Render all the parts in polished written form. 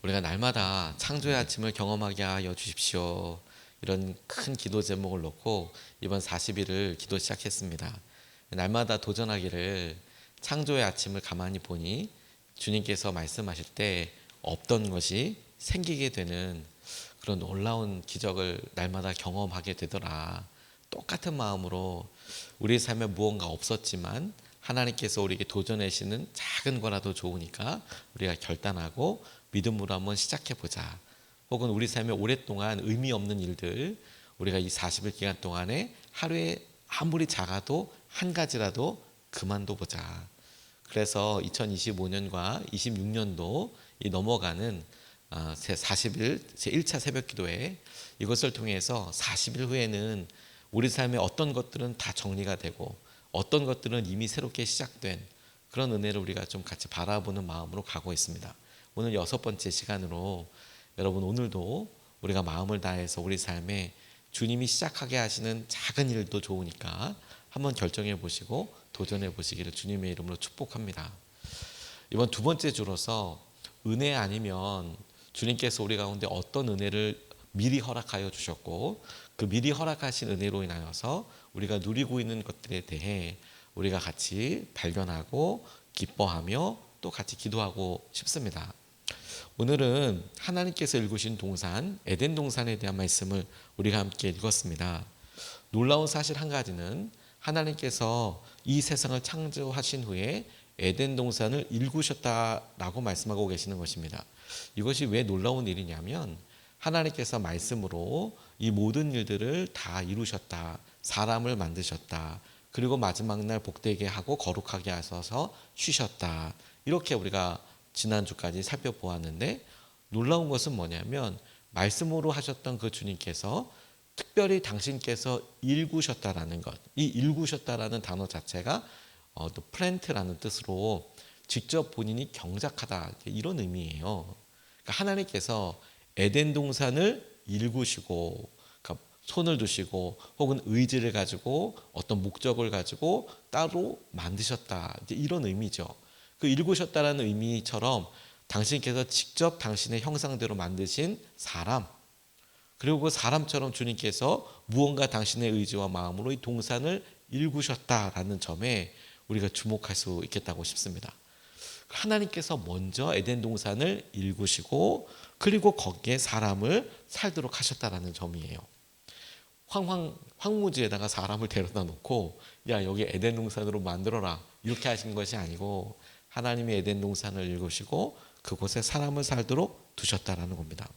우리가 날마다 창조의 아침을 경험하게 하여 주십시오. 이런 큰 기도 제목을 놓고 이번 40일을 기도 시작했습니다. 날마다 도전하기를 창조의 아침을 가만히 보니 주님께서 말씀하실 때 없던 것이 생기게 되는 그런 놀라운 기적을 날마다 경험하게 되더라. 똑같은 마음으로 우리 삶에 무언가 없었지만 하나님께서 우리에게 도전하시는 작은 거라도 좋으니까 우리가 결단하고 믿음으로 한번 시작해보자. 혹은 우리 삶에 오랫동안 의미 없는 일들, 우리가 이 40일 기간 동안에 하루에 아무리 작아도 한 가지라도 그만둬보자. 그래서 2025년과 26년도 이 넘어가는 제 40일 제 1차 새벽 기도회, 이것을 통해서 40일 후에는 우리 삶의 어떤 것들은 다 정리가 되고 어떤 것들은 이미 새롭게 시작된 그런 은혜를 우리가 좀 같이 바라보는 마음으로 가고 있습니다. 오늘 6번째 시간으로 여러분, 오늘도 우리가 마음을 다해서 우리 삶에 주님이 시작하게 하시는 작은 일도 좋으니까 한번 결정해 보시고 도전해 보시기를 주님의 이름으로 축복합니다. 이번 2번째 주로서 은혜 아니면 주님께서 우리 가운데 어떤 은혜를 미리 허락하여 주셨고 그 미리 허락하신 은혜로 인하여서 우리가 누리고 있는 것들에 대해 우리가 같이 발견하고 기뻐하며 또 같이 기도하고 싶습니다. 오늘은 하나님께서 읽으신 동산, 에덴 동산에 대한 말씀을 우리가 함께 읽었습니다. 놀라운 사실 한 가지는 하나님께서 이 세상을 창조하신 후에 에덴 동산을 일구셨다라고 말씀하고 계시는 것입니다. 이것이 왜 놀라운 일이냐면 하나님께서 말씀으로 이 모든 일들을 다 이루셨다. 사람을 만드셨다. 그리고 마지막 날 복되게 하고 거룩하게 하셔서 쉬셨다. 이렇게 우리가 지난주까지 살펴보았는데, 놀라운 것은 뭐냐면 말씀으로 하셨던 그 주님께서 특별히 당신께서 일구셨다라는 것, 이 일구셨다라는 단어 자체가 또 플랜트라는 뜻으로 직접 본인이 경작하다, 이런 의미예요. 그러니까 하나님께서 에덴 동산을 일구시고, 그러니까 손을 두시고 혹은 의지를 가지고 어떤 목적을 가지고 따로 만드셨다, 이런 의미죠. 그 일구셨다라는 의미처럼 당신께서 직접 당신의 형상대로 만드신 사람, 그리고 그 사람처럼 주님께서 무언가 당신의 의지와 마음으로 이 동산을 일구셨다라는 점에 우리가 주목할 수 있겠다고 싶습니다. 하나님께서 먼저 에덴 동산을 일구시고 그리고 거기에 사람을 살도록 하셨다라는 점이에요. 황무지에다가 사람을 데려다 놓고 야, 여기 에덴 동산으로 만들어라, 이렇게 하신 것이 아니고 하나님이 에덴 동산을 일구시고 그곳에 사람을 살도록 두셨다라는 겁니다.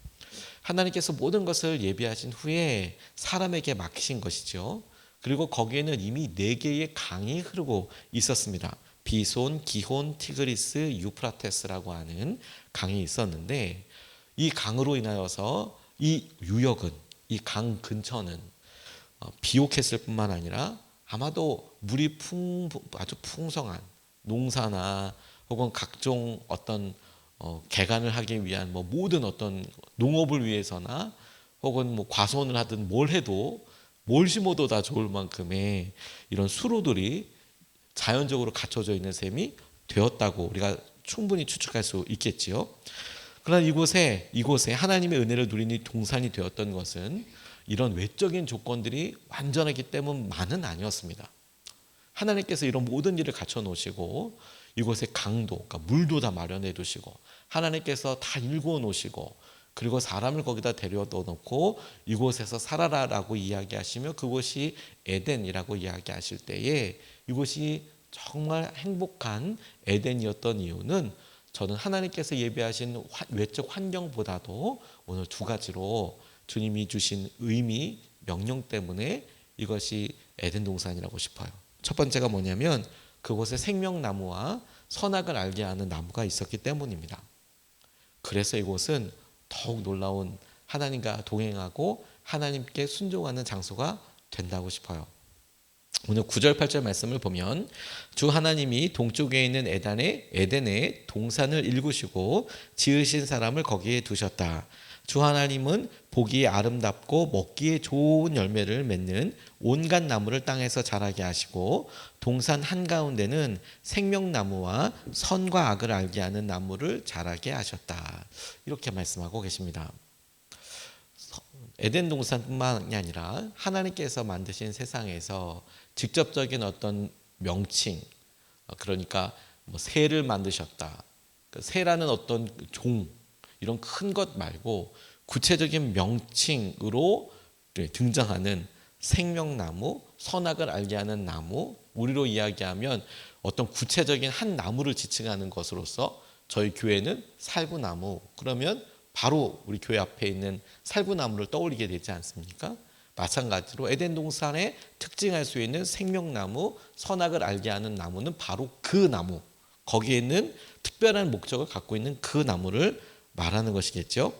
하나님께서 모든 것을 예비하신 후에 사람에게 맡기신 것이죠. 그리고 거기에는 이미 4개의 강이 흐르고 있었습니다. 비손, 기혼, 티그리스, 유프라테스라고 하는 강이 있었는데, 이 강으로 인하여서 이 유역은, 이 강 근처는 비옥했을 뿐만 아니라 아마도 물이 아주 풍성한 농사나 혹은 각종 어떤 개간을 하기 위한 모든 어떤 농업을 위해서나 혹은 과수원을 하든 뭘 해도 뭘 심어도 다 좋을 만큼의 이런 수로들이 자연적으로 갖춰져 있는 셈이 되었다고 우리가 충분히 추측할 수 있겠지요. 그러나 이곳에 하나님의 은혜를 누리는 동산이 되었던 것은 이런 외적인 조건들이 완전하기 때문만은 아니었습니다. 하나님께서 이런 모든 일을 갖춰 놓으시고 이곳에 강도, 그러니까 물도 다 마련해 두시고 하나님께서 다 일구어 놓으시고 그리고 사람을 거기다 데려다 놓고 이곳에서 살아라라고 이야기하시며 그곳이 에덴이라고 이야기하실 때에 이곳이 정말 행복한 에덴이었던 이유는 저는 하나님께서 예비하신 외적 환경보다도 오늘 2가지로 주님이 주신 의미, 명령 때문에 이것이 에덴 동산이라고 싶어요. 첫 번째가 뭐냐면 그곳에 생명나무와 선악을 알게 하는 나무가 있었기 때문입니다. 그래서 이곳은 더욱 놀라운 하나님과 동행하고 하나님께 순종하는 장소가 된다고 싶어요. 오늘 9절 8절 말씀을 보면 주 하나님이 동쪽에 있는 에덴에 동산을 일구시고 지으신 사람을 거기에 두셨다. 주 하나님은 보기에 아름답고 먹기에 좋은 열매를 맺는 온갖 나무를 땅에서 자라게 하시고 동산 한가운데는 생명나무와 선과 악을 알게 하는 나무를 자라게 하셨다. 이렇게 말씀하고 계십니다. 에덴 동산뿐만이 아니라 하나님께서 만드신 세상에서 직접적인 어떤 명칭, 그러니까 뭐 새를 만드셨다, 새라는 어떤 종, 이런 큰 것 말고 구체적인 명칭으로 등장하는 생명나무, 선악을 알게 하는 나무, 우리로 이야기하면 어떤 구체적인 한 나무를 지칭하는 것으로서 저희 교회는 살구나무, 그러면 바로 우리 교회 앞에 있는 살구나무를 떠올리게 되지 않습니까? 마찬가지로 에덴 동산에 특징할 수 있는 생명나무, 선악을 알게 하는 나무는 바로 그 나무, 거기에 있는 특별한 목적을 갖고 있는 그 나무를 말하는 것이겠죠.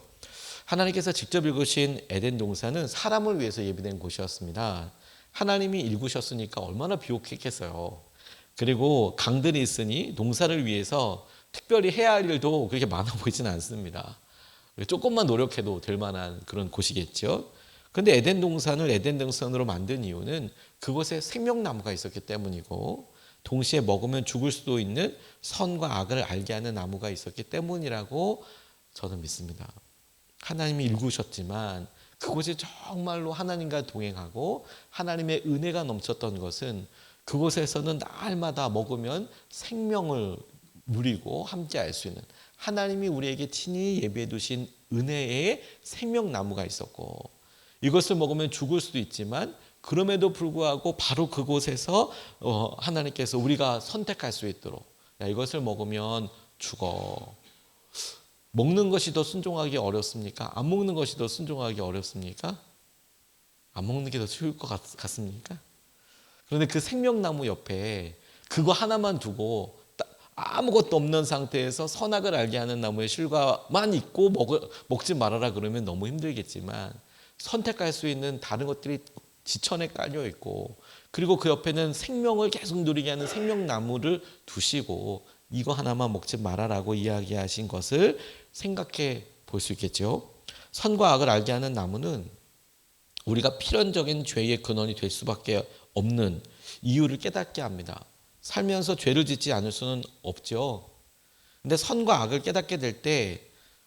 하나님께서 직접 일구신 에덴 동산은 사람을 위해서 예비된 곳이었습니다. 하나님이 일구셨으니까 얼마나 비옥했겠어요. 그리고 강들이 있으니 농사를 위해서 특별히 해야 할 일도 그렇게 많아 보이지는 않습니다. 조금만 노력해도 될 만한 그런 곳이겠죠. 그런데 에덴 동산을 에덴 동산으로 만든 이유는 그곳에 생명나무가 있었기 때문이고, 동시에 먹으면 죽을 수도 있는 선과 악을 알게 하는 나무가 있었기 때문이라고 저는 믿습니다. 하나님이 일구셨지만 그곳이 정말로 하나님과 동행하고 하나님의 은혜가 넘쳤던 것은 그곳에서는 날마다 먹으면 생명을 누리고 함께 할 수 있는, 하나님이 우리에게 친히 예비해 두신 은혜의 생명나무가 있었고, 이것을 먹으면 죽을 수도 있지만 그럼에도 불구하고 바로 그곳에서 하나님께서 우리가 선택할 수 있도록, 야, 이것을 먹으면 죽어. 먹는 것이 더 순종하기 어렵습니까? 안 먹는 것이 더 순종하기 어렵습니까? 안 먹는 게 더 쉬울 것 같습니까? 그런데 그 생명나무 옆에 그거 하나만 두고 아무것도 없는 상태에서 선악을 알게 하는 나무의 실과만 있고 먹지 말아라 그러면 너무 힘들겠지만, 선택할 수 있는 다른 것들이 지천에 깔려 있고, 그리고 그 옆에는 생명을 계속 누리게 하는 생명나무를 두시고 이거 하나만 먹지 말아라고 이야기하신 것을 생각해 볼 수 있겠죠. 선과 악을 알게 하는 나무는 우리가 필연적인 죄의 근원이 될 수밖에 없는 이유를 깨닫게 합니다. 살면서 죄를 짓지 않을 수는 없죠. 근데 선과 악을 깨닫게 될 때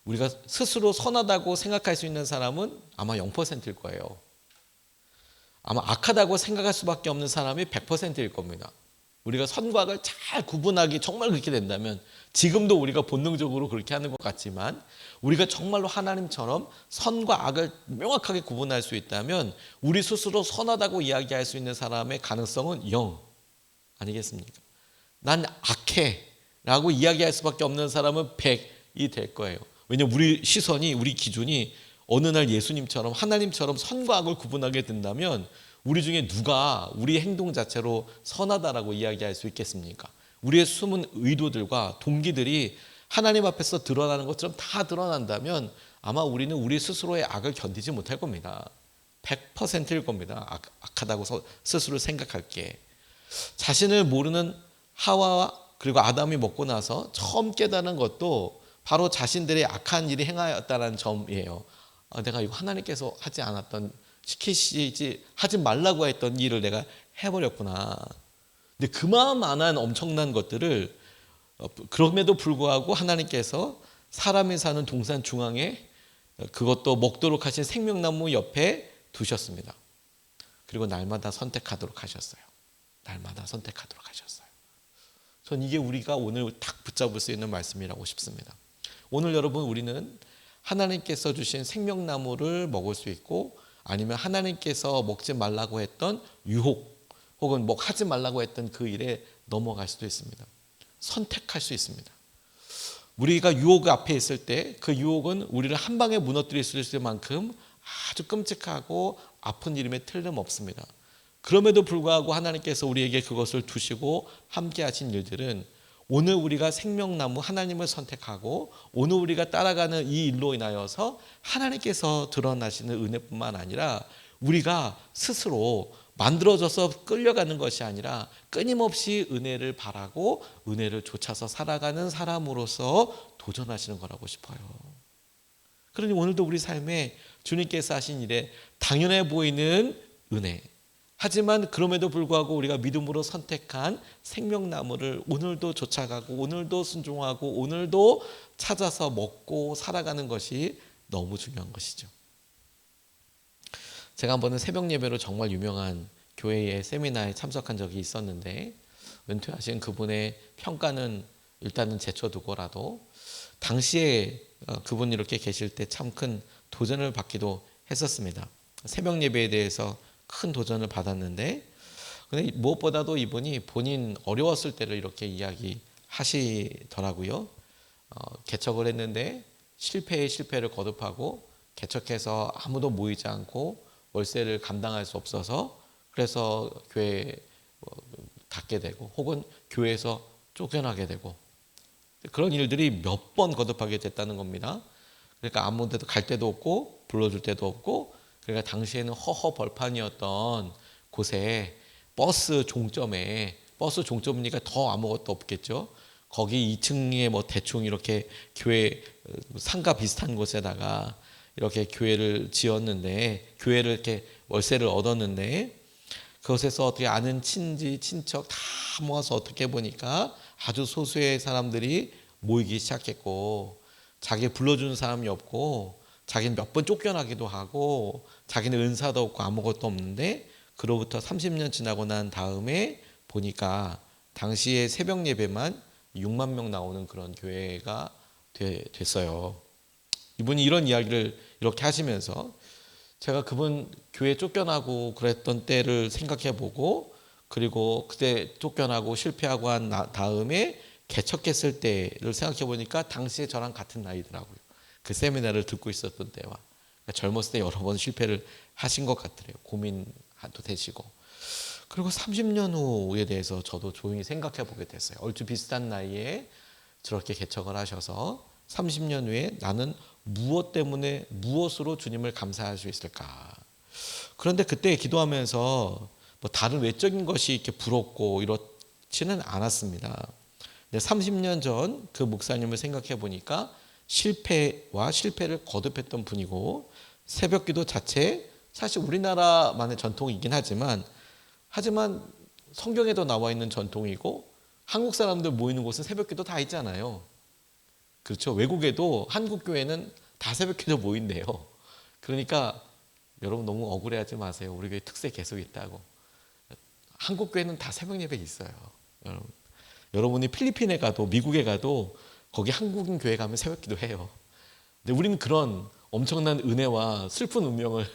우리가 스스로 선하다고 생각할 수 있는 사람은 아마 0%일 거예요. 아마 악하다고 생각할 수밖에 없는 사람이 100%일 겁니다. 우리가 선과 악을 잘 구분하기 정말 그렇게 된다면, 지금도 우리가 본능적으로 그렇게 하는 것 같지만 우리가 정말로 하나님처럼 선과 악을 명확하게 구분할 수 있다면 우리 스스로 선하다고 이야기할 수 있는 사람의 가능성은 0 아니겠습니까? 난 악해 라고 이야기할 수밖에 없는 사람은 100이 될 거예요. 왜냐하면 우리 시선이, 우리 기준이 어느 날 예수님처럼 하나님처럼 선과 악을 구분하게 된다면 우리 중에 누가 우리 행동 자체로 선하다라고 이야기할 수 있겠습니까? 우리의 숨은 의도들과 동기들이 하나님 앞에서 드러나는 것처럼 다 드러난다면 아마 우리는 우리 스스로의 악을 견디지 못할 겁니다. 100%일 겁니다. 악하다고 스스로 생각할 게. 자신을 모르는 하와와 그리고 아담이 먹고 나서 처음 깨달은 것도 바로 자신들의 악한 일이 행하였다는 점이에요. 내가 이거 하나님께서 하지 않았던, 시키시지 하지 말라고 했던 일을 내가 해버렸구나. 근데 그만한 엄청난 것들을 그럼에도 불구하고 하나님께서 사람이 사는 동산 중앙에 그것도 먹도록 하신 생명나무 옆에 두셨습니다. 그리고 날마다 선택하도록 하셨어요. 날마다 선택하도록 하셨어요. 전 이게 우리가 오늘 딱 붙잡을 수 있는 말씀이라고 싶습니다. 오늘 여러분, 우리는 하나님께서 주신 생명나무를 먹을 수 있고, 아니면 하나님께서 먹지 말라고 했던 유혹 혹은 하지 말라고 했던 그 일에 넘어갈 수도 있습니다. 선택할 수 있습니다. 우리가 유혹 앞에 있을 때 그 유혹은 우리를 한 방에 무너뜨릴 수 있을 만큼 아주 끔찍하고 아픈 일임에 틀림없습니다. 그럼에도 불구하고 하나님께서 우리에게 그것을 두시고 함께 하신 일들은, 오늘 우리가 생명나무 하나님을 선택하고 오늘 우리가 따라가는 이 일로 인하여서 하나님께서 드러나시는 은혜뿐만 아니라 우리가 스스로 만들어져서 끌려가는 것이 아니라 끊임없이 은혜를 바라고 은혜를 좇아서 살아가는 사람으로서 도전하시는 거라고 싶어요. 그러니 오늘도 우리 삶에 주님께서 하신 일에 당연해 보이는 은혜, 하지만 그럼에도 불구하고 우리가 믿음으로 선택한 생명나무를 오늘도 쫓아가고 오늘도 순종하고 오늘도 찾아서 먹고 살아가는 것이 너무 중요한 것이죠. 제가 한 번은 새벽 예배로 정말 유명한 교회의 세미나에 참석한 적이 있었는데, 은퇴하신 그분의 평가는 일단은 제쳐두고라도 당시에 그분이 이렇게 계실 때 참 큰 도전을 받기도 했었습니다. 새벽 예배에 대해서 큰 도전을 받았는데, 근데 무엇보다도 이분이 본인 어려웠을 때를 이렇게 이야기하시더라고요. 개척을 했는데 실패에 실패를 거듭하고, 개척해서 아무도 모이지 않고 월세를 감당할 수 없어서 그래서 교회 닫게 되고, 혹은 교회에서 쫓겨나게 되고, 그런 일들이 몇 번 거듭하게 됐다는 겁니다. 그러니까 아무 데도 갈 데도 없고 불러줄 데도 없고, 그러니까 당시에는 허허벌판이었던 곳에 버스 종점이니까 더 아무것도 없겠죠. 거기 2층에 뭐 대충 이렇게 교회 상가 비슷한 곳에다가 이렇게 교회를 지었는데, 교회를 이렇게 월세를 얻었는데, 그곳에서 어떻게 아는 친지 친척 다 모아서 어떻게 보니까 아주 소수의 사람들이 모이기 시작했고, 자기 불러주는 사람이 없고, 자기는 몇 번 쫓겨나기도 하고, 자기는 은사도 없고 아무것도 없는데, 그로부터 30년 지나고 난 다음에 보니까 당시에 새벽 예배만 6만 명 나오는 그런 교회가 됐어요. 이분이 이런 이야기를 이렇게 하시면서 제가 그분 교회 쫓겨나고 그랬던 때를 생각해 보고, 그리고 그때 쫓겨나고 실패하고 한 다음에 개척했을 때를 생각해 보니까 당시에 저랑 같은 나이더라고요. 그 세미나를 듣고 있었던 때와. 그러니까 젊었을 때 여러 번 실패를 하신 것 같더래요. 고민도 되시고. 그리고 30년 후에 대해서 저도 조용히 생각해 보게 됐어요. 얼추 비슷한 나이에 저렇게 개척을 하셔서 30년 후에 나는 무엇으로 주님을 감사할 수 있을까? 그런데 그때 기도하면서 뭐 다른 외적인 것이 이렇게 부럽고 이렇지는 않았습니다. 근데 30년 전 그 목사님을 생각해 보니까 실패를 거듭했던 분이고, 새벽기도 자체 사실 우리나라만의 전통이긴 하지만 성경에도 나와 있는 전통이고, 한국 사람들 모이는 곳은 새벽기도 다 있잖아요. 그렇죠. 외국에도 한국 교회는 다 새벽기도 모인대요. 그러니까 여러분 너무 억울해하지 마세요. 우리 교회 특색 계속 있다고. 한국 교회는 다 새벽 예배 있어요. 여러분이 필리핀에 가도 미국에 가도 거기 한국인 교회 가면 새벽기도 해요. 근데 우리는 그런 엄청난 은혜와 슬픈 운명을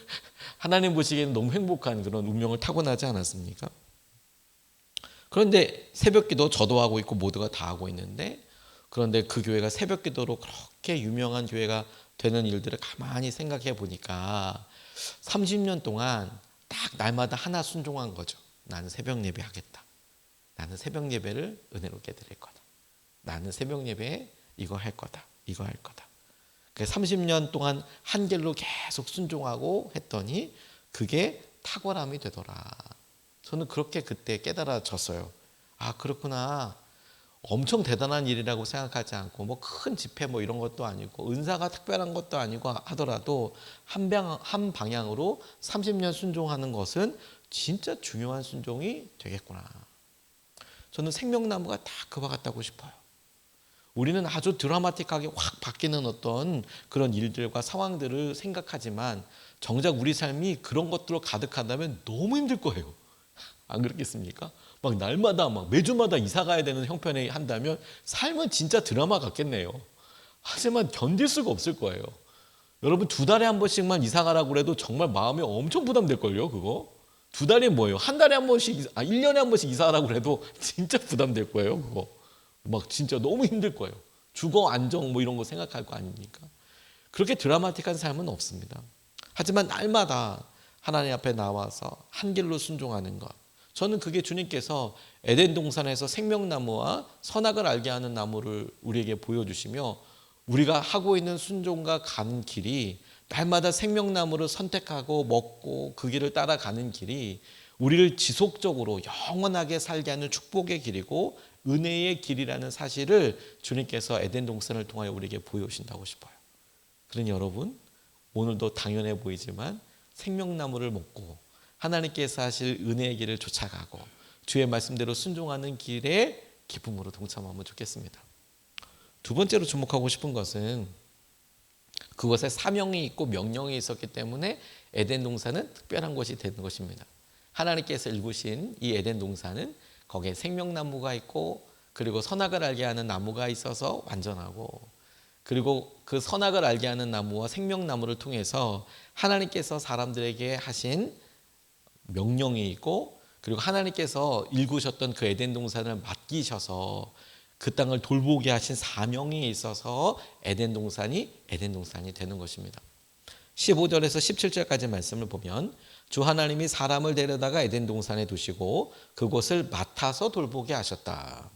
하나님 보시기에는 너무 행복한 그런 운명을 타고나지 않았습니까? 그런데 새벽기도 저도 하고 있고 모두가 다 하고 있는데, 그런데 그 교회가 새벽기도로 그렇게 유명한 교회가 되는 일들을 가만히 생각해 보니까 30년 동안 딱 날마다 하나 순종한 거죠. 나는 새벽 예배 하겠다. 나는 새벽 예배를 은혜롭게 드릴 거다. 나는 새벽 예배에 이거 할 거다. 이거 할 거다. 30년 동안 한 길로 계속 순종하고 했더니 그게 탁월함이 되더라. 저는 그렇게 그때 깨달아졌어요. 아, 그렇구나. 엄청 대단한 일이라고 생각하지 않고 뭐 큰 집회 뭐 이런 것도 아니고 은사가 특별한 것도 아니고 하더라도 한 방향으로 30년 순종하는 것은 진짜 중요한 순종이 되겠구나. 저는 생명나무가 다 그와 같다고 싶어요. 우리는 아주 드라마틱하게 확 바뀌는 어떤 그런 일들과 상황들을 생각하지만 정작 우리 삶이 그런 것들로 가득하다면 너무 힘들 거예요. 안 그렇겠습니까? 막 날마다 매주마다 이사 가야 되는 형편에 한다면 삶은 진짜 드라마 같겠네요. 하지만 견딜 수가 없을 거예요. 여러분 2달에 한 번씩만 이사 가라고 해도 정말 마음이 엄청 부담될걸요, 그거? 2달이 뭐예요? 한 달에 한 번씩, 1년에 한 번씩 이사하라고 해도 진짜 부담될 거예요, 그거. 막 진짜 너무 힘들 거예요. 주거 안정 뭐 이런 거 생각할 거 아닙니까? 그렇게 드라마틱한 삶은 없습니다. 하지만 날마다 하나님 앞에 나와서 한 길로 순종하는 것. 저는 그게 주님께서 에덴 동산에서 생명나무와 선악을 알게 하는 나무를 우리에게 보여주시며, 우리가 하고 있는 순종과 가는 길이 날마다 생명나무를 선택하고 먹고 그 길을 따라가는 길이 우리를 지속적으로 영원하게 살게 하는 축복의 길이고 은혜의 길이라는 사실을 주님께서 에덴 동산을 통하여 우리에게 보여주신다고 싶어요. 그러니 여러분, 오늘도 당연해 보이지만 생명나무를 먹고 하나님께서 하실 은혜의 길을 쫓아가고 주의 말씀대로 순종하는 길에 기쁨으로 동참하면 좋겠습니다. 두 번째로 주목하고 싶은 것은 그것에 사명이 있고 명령이 있었기 때문에 에덴 동산은 특별한 곳이 되는 것입니다. 하나님께서 일구신 이 에덴 동산은 거기에 생명나무가 있고 그리고 선악을 알게 하는 나무가 있어서 완전하고, 그리고 그 선악을 알게 하는 나무와 생명나무를 통해서 하나님께서 사람들에게 하신 명령이 있고, 그리고 하나님께서 일구셨던 그 에덴 동산을 맡기셔서 그 땅을 돌보게 하신 사명이 있어서 에덴 동산이 되는 것입니다. 15절에서 17절까지 말씀을 보면 주 하나님이 사람을 데려다가 에덴 동산에 두시고 그곳을 맡아서 돌보게 하셨다.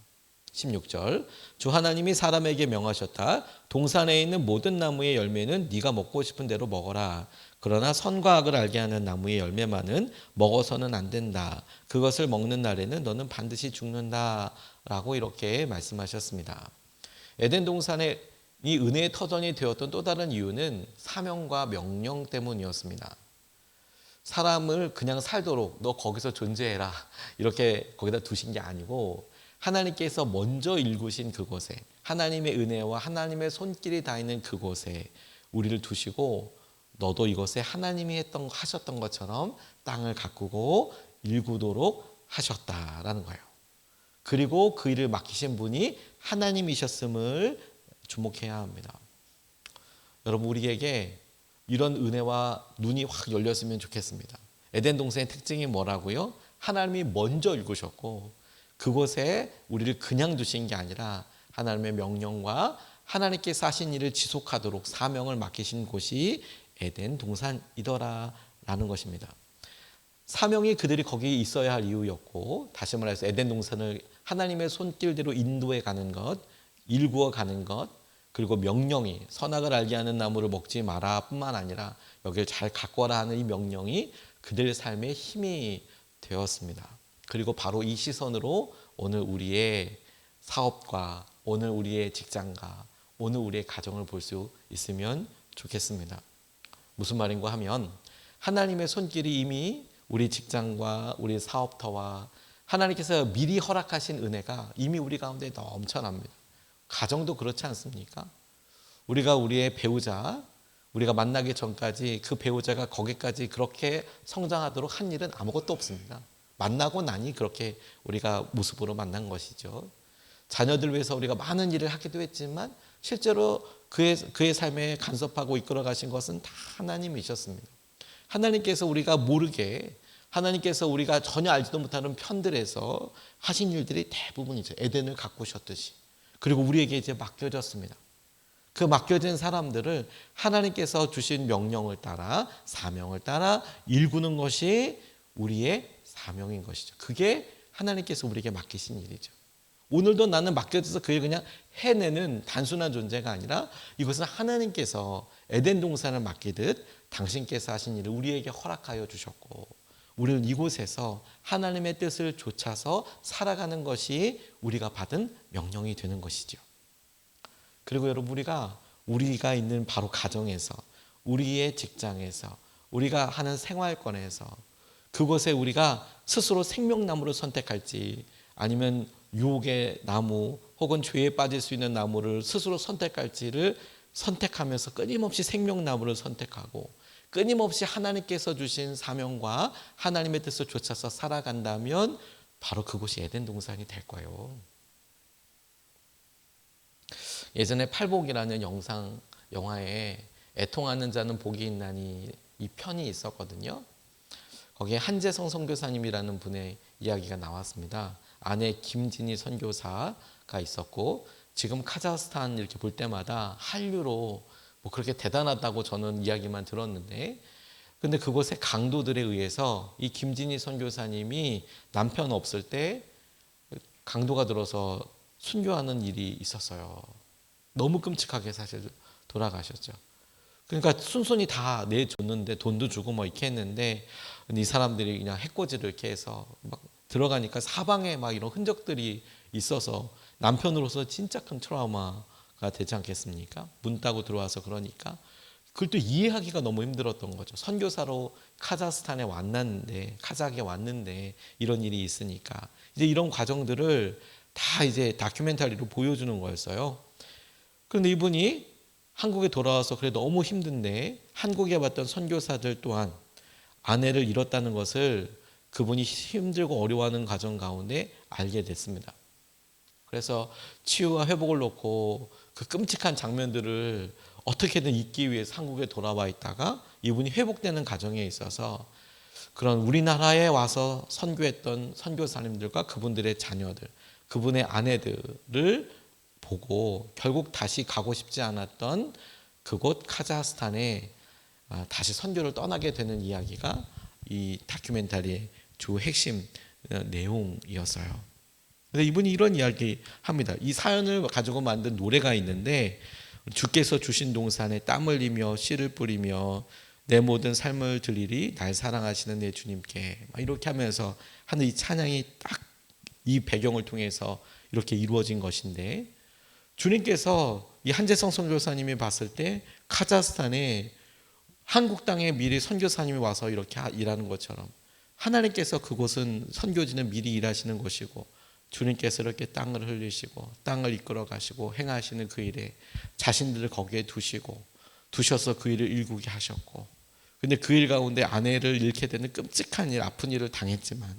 16절 주 하나님이 사람에게 명하셨다. 동산에 있는 모든 나무의 열매는 네가 먹고 싶은 대로 먹어라. 그러나 선과 악을 알게 하는 나무의 열매만은 먹어서는 안 된다. 그것을 먹는 날에는 너는 반드시 죽는다. 라고 이렇게 말씀하셨습니다. 에덴 동산에 이 은혜의 터전이 되었던 또 다른 이유는 사명과 명령 때문이었습니다. 사람을 그냥 살도록 너 거기서 존재해라 이렇게 거기다 두신 게 아니고, 하나님께서 먼저 일구신 그곳에, 하나님의 은혜와 하나님의 손길이 닿는 그곳에 우리를 두시고 너도 이것에 하나님이 하셨던 것처럼 땅을 가꾸고 일구도록 하셨다라는 거예요. 그리고 그 일을 맡기신 분이 하나님이셨음을 주목해야 합니다. 여러분, 우리에게 이런 은혜와 눈이 확 열렸으면 좋겠습니다. 에덴 동산의 특징이 뭐라고요? 하나님이 먼저 일구셨고 그곳에 우리를 그냥 두신 게 아니라 하나님의 명령과 하나님께서 하신 일을 지속하도록 사명을 맡기신 곳이 에덴 동산이더라라는 것입니다. 사명이 그들이 거기 있어야 할 이유였고, 다시 말해서 에덴 동산을 하나님의 손길대로 인도해 가는 것, 일구어 가는 것, 그리고 명령이 선악을 알게 하는 나무를 먹지 마라 뿐만 아니라 여기를 잘 가꿔라 하는 이 명령이 그들의 삶의 힘이 되었습니다. 그리고 바로 이 시선으로 오늘 우리의 사업과 오늘 우리의 직장과 오늘 우리의 가정을 볼 수 있으면 좋겠습니다. 무슨 말인가 하면 하나님의 손길이 이미 우리 직장과 우리 사업터와 하나님께서 미리 허락하신 은혜가 이미 우리 가운데 넘쳐납니다. 가정도 그렇지 않습니까? 우리가 우리의 배우자, 우리가 만나기 전까지 그 배우자가 거기까지 그렇게 성장하도록 한 일은 아무것도 없습니다. 만나고 나니 그렇게 우리가 모습으로 만난 것이죠. 자녀들 위해서 우리가 많은 일을 하기도 했지만 실제로 그의 삶에 간섭하고 이끌어 가신 것은 다 하나님이셨습니다. 하나님께서 우리가 모르게, 하나님께서 우리가 전혀 알지도 못하는 편들에서 하신 일들이 대부분이죠. 에덴을 가꾸셨듯이. 그리고 우리에게 이제 맡겨졌습니다. 그 맡겨진 사람들을 하나님께서 주신 명령을 따라, 사명을 따라 일구는 것이 우리의 사명인 것이죠. 그게 하나님께서 우리에게 맡기신 일이죠. 오늘도 나는 맡겨져서 그 일 그냥 해내는 단순한 존재가 아니라 이것은 하나님께서 에덴 동산을 맡기듯 당신께서 하신 일을 우리에게 허락하여 주셨고, 우리는 이곳에서 하나님의 뜻을 좇아서 살아가는 것이 우리가 받은 명령이 되는 것이죠. 그리고 여러분, 우리가 있는 바로 가정에서, 우리의 직장에서, 우리가 하는 생활권에서 그곳에 우리가 스스로 생명나무를 선택할지 아니면 유혹의 나무 혹은 죄에 빠질 수 있는 나무를 스스로 선택할지를 선택하면서 끊임없이 생명나무를 선택하고 끊임없이 하나님께서 주신 사명과 하나님의 뜻을 좇아서 살아간다면 바로 그곳이 에덴 동산이 될 거예요. 예전에 팔복이라는 영화에 애통하는 자는 복이 있나니 이 편이 있었거든요. 거기에 한재성 선교사님이라는 분의 이야기가 나왔습니다. 아내 김진희 선교사가 있었고, 지금 카자흐스탄 이렇게 볼 때마다 한류로 뭐 그렇게 대단하다고 저는 이야기만 들었는데, 근데 그곳의 강도들에 의해서 이 김진희 선교사님이 남편 없을 때 강도가 들어서 순교하는 일이 있었어요. 너무 끔찍하게 사실 돌아가셨죠. 그러니까 순순히 다 내줬는데 돈도 주고 뭐 이렇게 했는데 이 사람들이 그냥 해코지를 이렇게 해서 막 들어가니까 사방에 막 이런 흔적들이 있어서 남편으로서 진짜 큰 트라우마가 되지 않겠습니까? 문 따고 들어와서 그러니까. 그걸 또 이해하기가 너무 힘들었던 거죠. 선교사로 카자흐에 왔는데 이런 일이 있으니까 이제 이런 과정들을 다 이제 다큐멘터리로 보여주는 거였어요. 그런데 이분이 한국에 돌아와서 그래 너무 힘든데 한국에 왔던 선교사들 또한 아내를 잃었다는 것을 그분이 힘들고 어려워하는 과정 가운데 알게 됐습니다. 그래서 치유와 회복을 놓고 그 끔찍한 장면들을 어떻게든 잊기 위해서 한국에 돌아와 있다가 이분이 회복되는 과정에 있어서 그런 우리나라에 와서 선교했던 선교사님들과 그분들의 자녀들, 그분의 아내들을 보고 결국 다시 가고 싶지 않았던 그곳 카자흐스탄에 다시 선교를 떠나게 되는 이야기가 이 다큐멘터리의 주 핵심 내용이었어요. 근데 이분이 이런 이야기 합니다. 이 사연을 가지고 만든 노래가 있는데 주께서 주신 동산에 땀 흘리며 씨를 뿌리며 내 모든 삶을 드리리 날 사랑하시는 내 주님께 이렇게 하면서 하는 이 찬양이 딱 이 배경을 통해서 이렇게 이루어진 것인데 주님께서 이 한재성 선교사님이 봤을 때 카자흐스탄에 한국 땅에 미리 선교사님이 와서 이렇게 일하는 것처럼 하나님께서 그곳은 선교지는 미리 일하시는 곳이고 주님께서 이렇게 땅을 흘리시고 땅을 이끌어 가시고 행하시는 그 일에 자신들을 거기에 두셔서 그 일을 일구게 하셨고 근데 그 일 가운데 아내를 잃게 되는 끔찍한 일, 아픈 일을 당했지만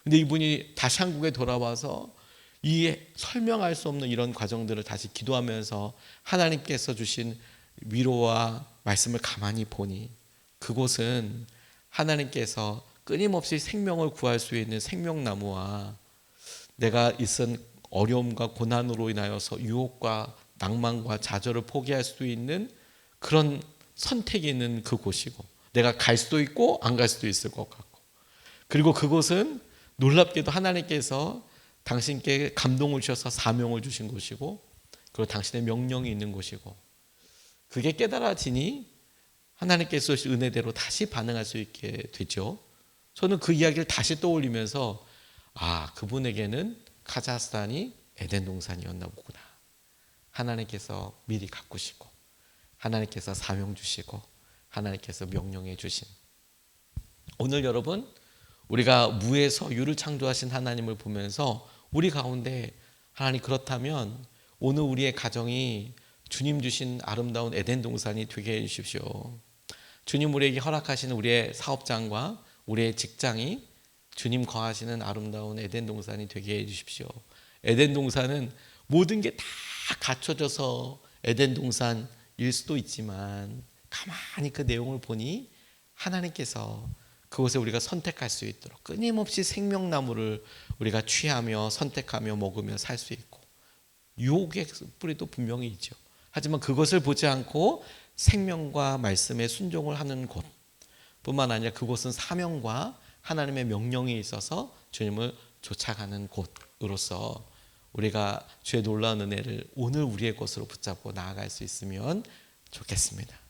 근데 이분이 다시 한국에 돌아와서 이 설명할 수 없는 이런 과정들을 다시 기도하면서 하나님께서 주신 위로와 말씀을 가만히 보니 그곳은 하나님께서 끊임없이 생명을 구할 수 있는 생명나무와 내가 있은 어려움과 고난으로 인하여서 유혹과 낭만과 좌절을 포기할 수 있는 그런 선택이 있는 그곳이고 내가 갈 수도 있고 안 갈 수도 있을 것 같고 그리고 그곳은 놀랍게도 하나님께서 당신께 감동을 주셔서 사명을 주신 곳이고 그리고 당신의 명령이 있는 곳이고 그게 깨달아지니 하나님께서 주신 은혜대로 다시 반응할 수 있게 되죠. 저는 그 이야기를 다시 떠올리면서 그분에게는 카자흐스탄이 에덴 동산이었나 보구나. 하나님께서 미리 가꾸시고 하나님께서 사명 주시고 하나님께서 명령해 주신 오늘 여러분 우리가 무에서 유를 창조하신 하나님을 보면서 우리 가운데 하나님 그렇다면 오늘 우리의 가정이 주님 주신 아름다운 에덴 동산이 되게 해주십시오. 주님 우리에게 허락하시는 우리의 사업장과 우리의 직장이 주님 거하시는 아름다운 에덴 동산이 되게 해주십시오. 에덴 동산은 모든 게 다 갖춰져서 에덴 동산일 수도 있지만 가만히 그 내용을 보니 하나님께서 그곳에 우리가 선택할 수 있도록 끊임없이 생명나무를 우리가 취하며 선택하며 먹으며 살 수 있고 유혹의 뿌리도 분명히 있죠. 하지만 그것을 보지 않고 생명과 말씀에 순종을 하는 곳 뿐만 아니라 그곳은 사명과 하나님의 명령이 있어서 주님을 쫓아가는 곳으로서 우리가 주의 놀라운 은혜를 오늘 우리의 것으로 붙잡고 나아갈 수 있으면 좋겠습니다.